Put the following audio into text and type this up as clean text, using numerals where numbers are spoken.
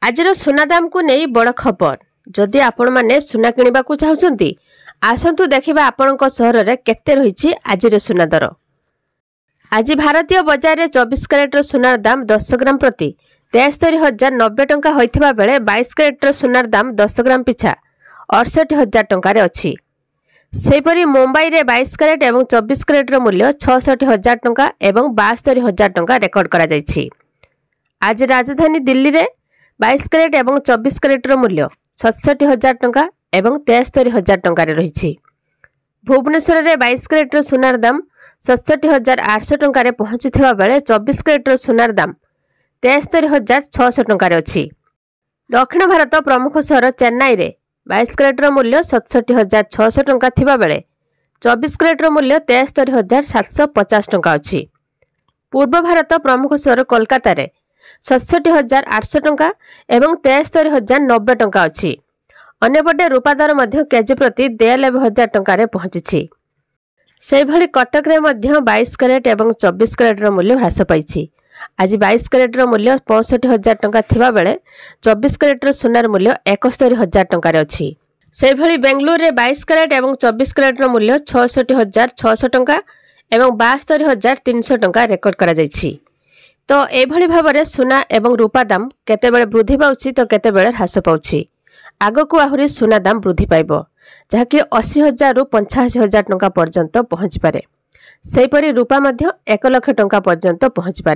आजर सुना दाम को नहीं बड़ खबर। जदि आपण माने सुना किनिबा को चाहुचंती आसंतु देखिबा आपणक सहर रे केते रहिछि आजिर सुना दर। आज भारतीय बजार रे 24 कैरेटर सुनार दाम 10 ग्राम प्रति 73,090 टंका होइथिबा बेले 22 कैरेटर सुनार दाम 10 ग्राम पिछा 68,000 टंका रे अछि। सेपरि मुंबई रे 22 कैरेट एवं 24 कैरेटर मूल्य 66,000 टंका एवं 72,000 टंका रेकर्ड करा जायछि। आज राजधानी दिल्ली रे 22 कैरेट एवं 24 कैरेटर मूल्य 67,000 टंका एवं 73,000 टंका रे रहिछि। भुवनेश्वर रे 22 कैरेटर सुनार दाम 67,800 टंका रे पहुंचीथिबा बेले 24 कैरेटर सुनार दाम 73,600 टंका रे अछि। दक्षिण भारत प्रमुख सहर चेन्नई रे 22 कैरेटर मूल्य 67,600 टंका थिबा बेले 24 कैरेटर मूल्य 73,750 टंका अछि। पूर्व भारत प्रमुख सहर कोलकाता रे 67,800 टंका एवं 73,090 टंका अछि। अन्यपटे रूपा दर मध्य केजी प्रति 93,000 टंका रे पहुंचिछि। से भली कटक रे मध्य 22 कैरेट एवं 24 कैरेटर मूल्य ह्रास पाइछि। आज 22 कैरेटर मूल्य 65,000 टंका थिबा बेले 24 कैरेटर सुनार मूल्य 71,000 टंका रे अछि। से भली बेंगलुरु रे 22 कैरेट एवं 24 कैरेटर मूल्य 66,600 टंका एवं 72,300 टंका रेकर्ड करा जायछि। तो एभली भाबरे सुना एवं रूपा दाम केतेबेले वृद्धि पाउछि तो केतेबेले ह्रास पाउछि। आगकू आहुरी सुना दाम वृद्धि पाइबो जहाँकि 80,000 रु 85,000 टंका पर्यंत पहुँची पारे। सेहीपरि रूपा मध्य 1 लाख टंका पर्यंत पहुँची पारे।